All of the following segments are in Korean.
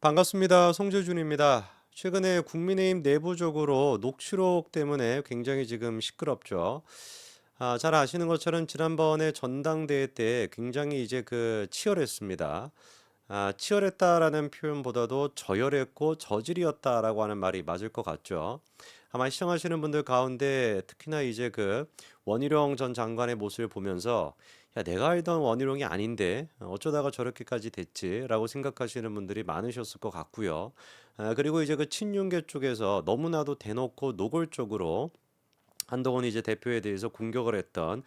반갑습니다. 송재준입니다. 최근에 국민의힘 내부적으로 녹취록 때문에 굉장히 지금 시끄럽죠. 잘 아시는 것처럼 지난번에 전당대회 때 굉장히 이제 치열했습니다. 치열했다라는 표현보다도 저열했고 저질이었다라고 하는 말이 맞을 것 같죠. 아마 시청하시는 분들 가운데 특히나 이제 원희룡 전 장관의 모습을 보면서 야, 내가 알던 원희룡이 아닌데 어쩌다가 저렇게까지 됐지라고 생각하시는 분들이 많으셨을 것 같고요. 그리고 이제 친윤계 쪽에서 너무나도 대놓고 노골적으로 한동훈 이제 대표에 대해서 공격을 했던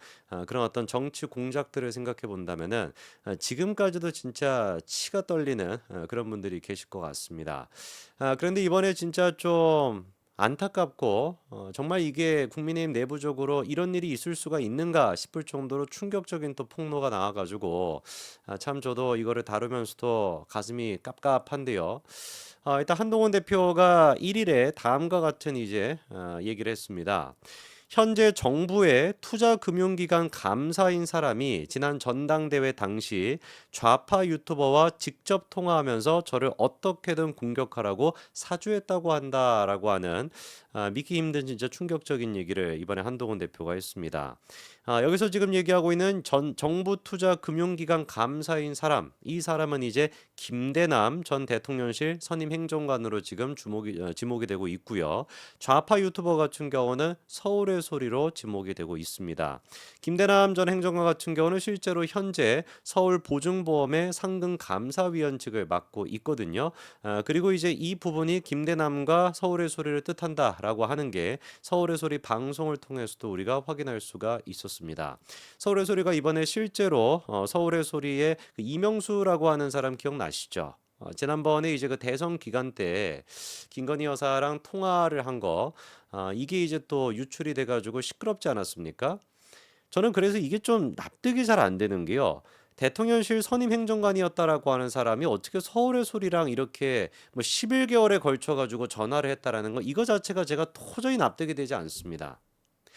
그런 어떤 정치 공작들을 생각해 본다면은 지금까지도 진짜 치가 떨리는 그런 분들이 계실 것 같습니다. 그런데 이번에 진짜 좀 안타깝고 정말 이게 국민의힘 내부적으로 이런 일이 있을 수가 있는가 싶을 정도로 충격적인 또 폭로가 나와가지고 참 저도 이거를 다루면서도 가슴이 깝깝한데요. 일단 한동훈 대표가 1일에 다음과 같은 이제 얘기를 했습니다. 현재 정부의 투자금융기관 감사인 사람이 지난 전당대회 당시 좌파 유튜버와 직접 통화하면서 저를 어떻게든 공격하라고 사주했다고 한다라고 하는 믿기 힘든 진짜 충격적인 얘기를 이번에 한동훈 대표가 했습니다. 여기서 지금 얘기하고 있는 정부 투자금융기관 감사인 사람, 이 사람은 이제 김대남 전 대통령실 선임 행정관으로 지금 지목이 되고 있고요. 좌파 유튜버 같은 경우는 서울의 소리로 지목이 되고 있습니다. 김대남 전 행정관 같은 경우는 실제로 현재 서울 보증보험의 상근 감사위원직을 맡고 있거든요. 그리고 이제 이 부분이 김대남과 서울의 소리를 뜻한다라고 하는 게 서울의 소리 방송을 통해서도 우리가 확인할 수가 있었습니다. 서울의 소리가 이번에 실제로 서울의 소리의 이명수라고 하는 사람 기억나시죠? 지난번에 이제 대선 기간 때 김건희 여사랑 통화를 한 거, 이게 이제 또 유출이 돼가지고 시끄럽지 않았습니까? 저는 그래서 이게 좀 납득이 잘 안 되는 게요. 대통령실 선임 행정관이었다라고 하는 사람이 어떻게 서울의 소리랑 이렇게 뭐 11개월에 걸쳐 가지고 전화를 했다라는 거 이거 자체가 제가 도저히 납득이 되지 않습니다.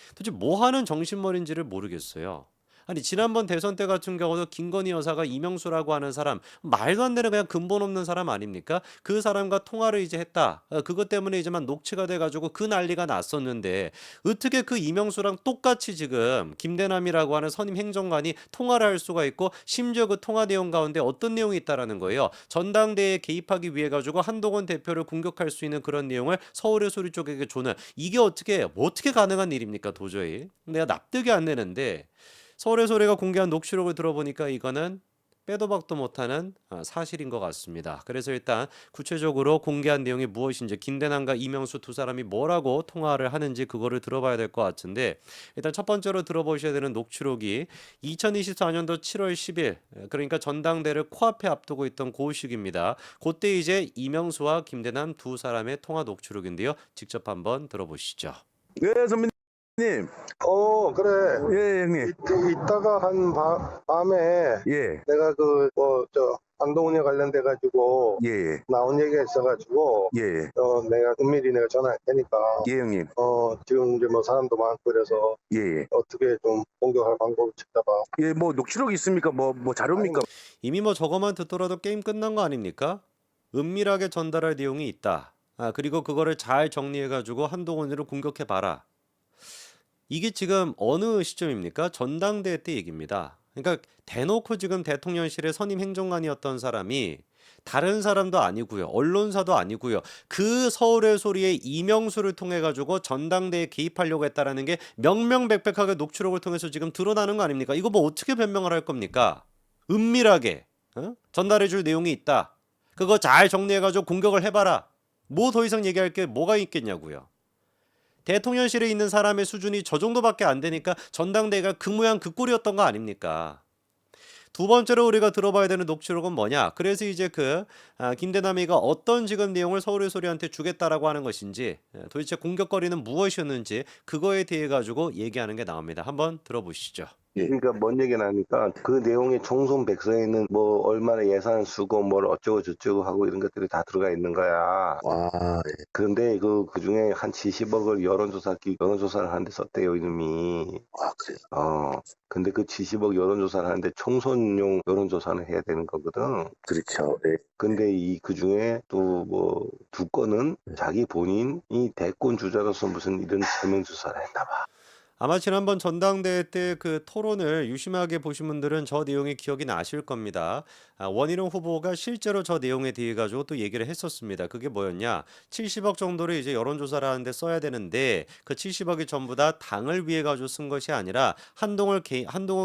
도대체 뭐 하는 정신머리인지를 모르겠어요. 아니 지난번 대선 때 같은 경우도 김건희 여사가 이명수라고 하는 사람 말도 안 되는 그냥 근본 없는 사람 아닙니까? 그 사람과 통화를 이제 했다. 그것 때문에 이제만 녹취가 돼가지고 그 난리가 났었는데 어떻게 그 이명수랑 똑같이 지금 김대남이라고 하는 선임 행정관이 통화를 할 수가 있고 심지어 그 통화 내용 가운데 어떤 내용이 있다라는 거예요. 전당대회에 개입하기 위해 가지고 한동훈 대표를 공격할 수 있는 그런 내용을 서울의 소리 쪽에게 주는 이게 어떻게 가능한 일입니까 도저히 내가 납득이 안 되는데 서울의 소리가 공개한 녹취록을 들어보니까 이거는 빼도 박도 못하는 사실인 것 같습니다. 그래서 일단 구체적으로 공개한 내용이 무엇인지 김대남과 이명수 두 사람이 뭐라고 통화를 하는지 그거를 들어봐야 될 것 같은데 일단 첫 번째로 들어보셔야 되는 녹취록이 2024년도 7월 10일 그러니까 전당대를 코앞에 앞두고 있던 그 시기입니다. 그때 이제 이명수와 김대남 두 사람의 통화 녹취록인데요. 직접 한번 들어보시죠. 네, 선배님. 그래. 예, 형님. 이따가 밤에 예, 내가 한동훈에 관련돼가지고 예, 예, 나온 얘기가 있어가지고 예, 예, 내가 은밀히 내가 전화할 테니까 예, 형님. 지금 이제 뭐 사람도 많고 그래서 예, 예. 어떻게 좀 공격할 방법을 찾아봐. 예, 뭐 녹취록 있습니까? 뭐 자료입니까? 이미 뭐 저거만 듣더라도 게임 끝난 거 아닙니까? 은밀하게 전달할 내용이 있다. 그리고 그거를 잘 정리해가지고 한동훈을 공격해봐라. 이게 지금 어느 시점입니까? 전당대회 때 얘기입니다. 그러니까 대놓고 지금 대통령실의 선임 행정관이었던 사람이 다른 사람도 아니고요. 언론사도 아니고요. 그 서울의 소리에 이명수를 통해 가지고 전당대회에 개입하려고 했다라는 게 명명백백하게 녹취록을 통해서 지금 드러나는 거 아닙니까? 이거 뭐 어떻게 변명을 할 겁니까? 은밀하게 전달해 줄 내용이 있다. 그거 잘 정리해 가지고 공격을 해봐라. 뭐 더 이상 얘기할 게 뭐가 있겠냐고요. 대통령실에 있는 사람의 수준이 저 정도밖에 안 되니까 전당대회가 그 모양 그 꼴이었던 거 아닙니까? 두 번째로 우리가 들어봐야 되는 녹취록은 뭐냐? 그래서 이제 김대남이가 어떤 지금 내용을 서울의 소리한테 주겠다라고 하는 것인지 도대체 공격거리는 무엇이었는지 그거에 대해 가지고 얘기하는 게 나옵니다. 한번 들어보시죠. 예. 그러니까 뭔 얘기는 하니까 그 내용의 총선 백서에는 뭐 얼마나 예산 쓰고 뭘 어쩌고 저쩌고 하고 이런 것들이 다 들어가 있는 거야. 예. 그런데 그 중에 한 70억을 여론조사를 하는데 썼대요, 이놈이. 그래요. 근데 그 70억 여론조사를 하는데 총선용 여론조사는 해야 되는 거거든. 그렇죠. 네. 근데 그 중에 또 뭐 두 건은 자기 본인이 대권 주자로서 무슨 이런 세명조사를 했나 봐. 아마 지난번 전당대회 때 그 토론을 유심하게 보신 분들은 저 내용이 기억이 나실 겁니다. 원희룡 후보가 실제로 저 내용에 대해 가지고 또 얘기를 했었습니다. 그게 뭐였냐? 70억 정도를 이제 여론조사를 하는데 써야 되는데 그 70억이 전부 다 당을 위해 가지고 쓴 것이 아니라 한동훈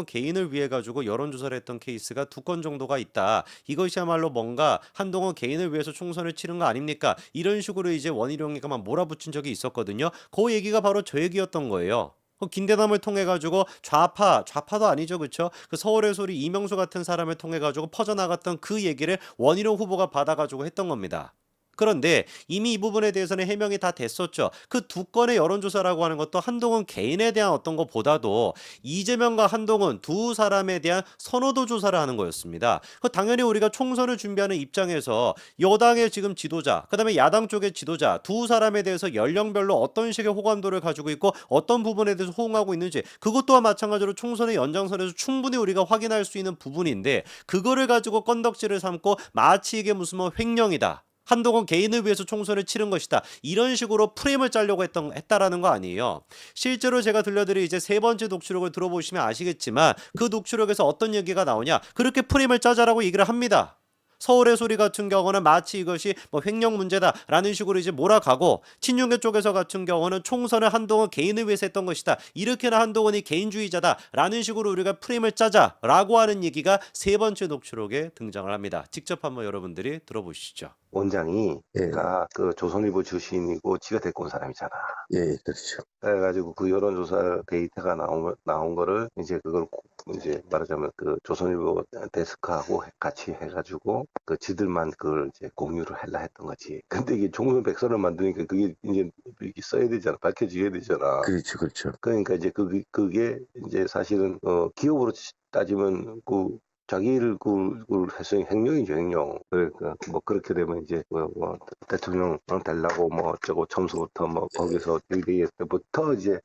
개인을 위해 가지고 여론조사를 했던 케이스가 두 건 정도가 있다. 이것이야말로 뭔가 한동훈 개인을 위해서 총선을 치른 거 아닙니까? 이런 식으로 이제 원희룡이가 막 몰아붙인 적이 있었거든요. 그 얘기가 바로 저 얘기였던 거예요. 김대남을 통해 가지고 좌파도 아니죠, 그렇죠? 그 서울의 소리 이명수 같은 사람을 통해 가지고 퍼져나갔던 그 얘기를 원희룡 후보가 받아 가지고 했던 겁니다. 그런데 이미 이 부분에 대해서는 해명이 다 됐었죠. 그 두 건의 여론조사라고 하는 것도 한동훈 개인에 대한 어떤 것보다도 이재명과 한동훈 두 사람에 대한 선호도 조사를 하는 거였습니다. 당연히 우리가 총선을 준비하는 입장에서 여당의 지금 지도자, 그다음에 야당 쪽의 지도자 두 사람에 대해서 연령별로 어떤 식의 호감도를 가지고 있고 어떤 부분에 대해서 호응하고 있는지 그것 또한 마찬가지로 총선의 연장선에서 충분히 우리가 확인할 수 있는 부분인데 그거를 가지고 건덕지를 삼고 마치 이게 무슨 뭐 횡령이다. 한동훈 개인을 위해서 총선을 치른 것이다. 이런 식으로 프레임을 짜려고 했다라는 거 아니에요. 실제로 제가 들려드릴 이제 세 번째 녹취록을 들어보시면 아시겠지만 그 녹취록에서 어떤 얘기가 나오냐. 그렇게 프레임을 짜자라고 얘기를 합니다. 서울의 소리 같은 경우는 마치 이것이 뭐 횡령 문제다라는 식으로 이제 몰아가고 친윤계 쪽에서 같은 경우는 총선을 한동훈 개인을 위해서 했던 것이다. 이렇게나 한동훈이 개인주의자다라는 식으로 우리가 프레임을 짜자라고 하는 얘기가 세 번째 녹취록에 등장을 합니다. 직접 한번 여러분들이 들어보시죠. 원장이 예. 그 조선일보 출신이고 지가 데리고 온 사람이잖아. 예, 그렇죠. 그래가지고 그 여론조사 데이터가 나온 거를 이제 그걸 이제 말하자면 그 조선일보 데스크하고 같이 해가지고 그 지들만 그걸 이제 공유를 하려 했던 거지. 근데 이게 총선 백서를 만드니까 그게 이제 이렇게 써야 되잖아. 밝혀져야 되잖아. 그렇죠, 그렇죠. 그러니까 이제 그게 이제 사실은 기업으로 따지면 자기를 해서 횡령이죠, 횡령. 그러니까 뭐 그렇게 되면 이제 뭐 대통령 되려고 뭐 어쩌고 점수부터 뭐 거기서 대회 때부터 이제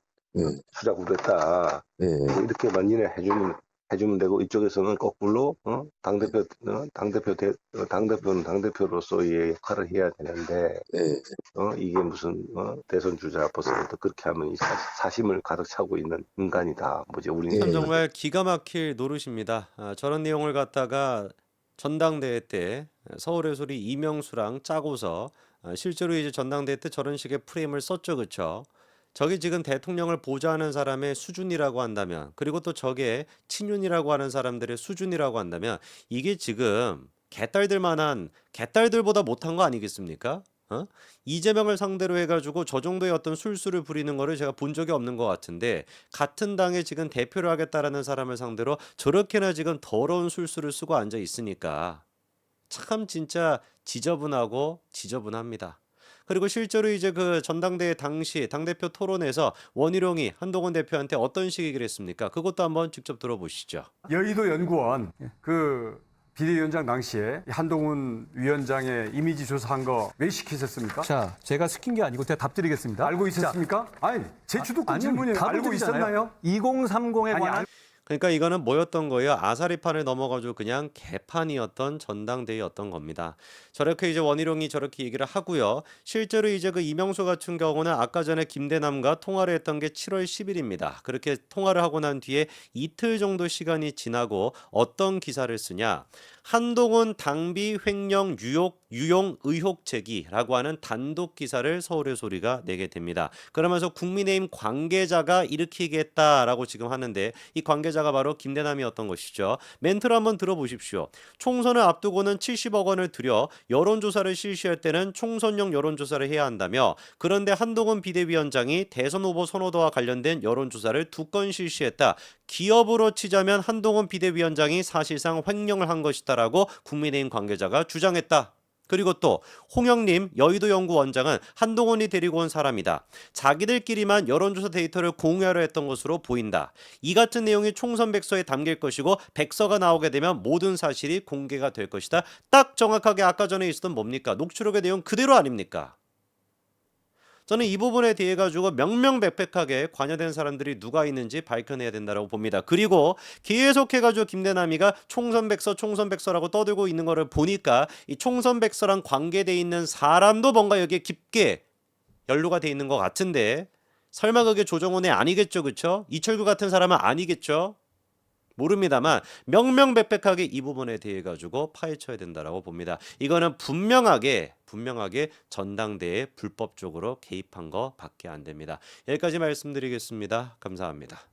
수작 부렸다. 뭐 이렇게 만연해 해주면 되고 이쪽에서는 거꾸로 당대표는 당대표로서의 역할을 해야 되는데 이게 무슨 대선 주자 벌써부터 그렇게 하면 이 사심을 가득 차고 있는 인간이다. 뭐지 우리는 참 정말 기가 막힐 노릇입니다. 저런 내용을 갖다가 전당대회 때 서울의 소리 이명수랑 짜고서 실제로 이제 전당대회 때 저런 식의 프레임을 썼죠, 그렇죠? 저게 지금 대통령을 보좌하는 사람의 수준이라고 한다면, 그리고 또 저게 친윤이라고 하는 사람들의 수준이라고 한다면, 이게 지금 개딸들보다 못한 거 아니겠습니까? 이재명을 상대로 해가지고 저 정도의 어떤 술수를 부리는 거를 제가 본 적이 없는 것 같은데 같은 당에 지금 대표를 하겠다라는 사람을 상대로 저렇게나 지금 더러운 술수를 쓰고 앉아 있으니까 참 진짜 지저분합니다. 그리고 실제로 이제 그 전당대회 당시 당대표 토론에서 원희룡이 한동훈 대표한테 어떤 식 얘기를 했습니까? 그것도 한번 직접 들어보시죠. 여의도 연구원 그 비대위원장 당시에 한동훈 위원장의 이미지 조사한 거 왜 시키셨습니까? 자, 제가 시킨 게 아니고 제가 답드리겠습니다. 알고 있었습니까? 아니, 제 주도권 질문이에요. 알고 있었나요? 2030에 아니, 관한 그러니까 이거는 뭐였던 거예요? 아사리판을 넘어가지고 그냥 개판이었던 전당대회였던 겁니다. 저렇게 이제 원희룡이 저렇게 얘기를 하고요. 실제로 이제 그 이명수 같은 경우는 아까 전에 김대남과 통화를 했던 게 7월 10일입니다. 그렇게 통화를 하고 난 뒤에 이틀 정도 시간이 지나고 어떤 기사를 쓰냐? 한동훈 당비 횡령 유용 의혹 제기라고 하는 단독 기사를 서울의 소리가 내게 됩니다. 그러면서 국민의힘 관계자가 이렇게 얘기했다라고 지금 하는데 이 관계자가 바로 김대남이었던 것이죠. 멘트를 한번 들어보십시오. 총선을 앞두고는 70억 원을 들여 여론조사를 실시할 때는 총선용 여론조사를 해야 한다며 그런데 한동훈 비대위원장이 대선 후보 선호도와 관련된 여론조사를 2건 실시했다. 기업으로 치자면 한동훈 비대위원장이 사실상 횡령을 한 것이다라고 국민의힘 관계자가 주장했다. 그리고 또 홍영림 여의도 연구원장은 한동훈이 데리고 온 사람이다. 자기들끼리만 여론조사 데이터를 공유하려 했던 것으로 보인다. 이 같은 내용이 총선 백서에 담길 것이고 백서가 나오게 되면 모든 사실이 공개가 될 것이다. 딱 정확하게 아까 전에 있었던 뭡니까? 녹취록의 내용 그대로 아닙니까? 저는 이 부분에 대해 가지고 명명백백하게 관여된 사람들이 누가 있는지 밝혀내야 된다고 봅니다. 그리고 계속해가지고 김대남이가 총선백서라고 떠들고 있는 거를 보니까 이 총선백서랑 관계돼 있는 사람도 뭔가 여기에 깊게 연루가 돼 있는 것 같은데 설마 그게 조정훈이 아니겠죠, 그렇죠? 이철규 같은 사람은 아니겠죠? 모릅니다만 명명백백하게 이 부분에 대해 가지고 파헤쳐야 된다라고 봅니다. 이거는 분명하게 전당대회에 불법적으로 개입한 거밖에 안 됩니다. 여기까지 말씀드리겠습니다. 감사합니다.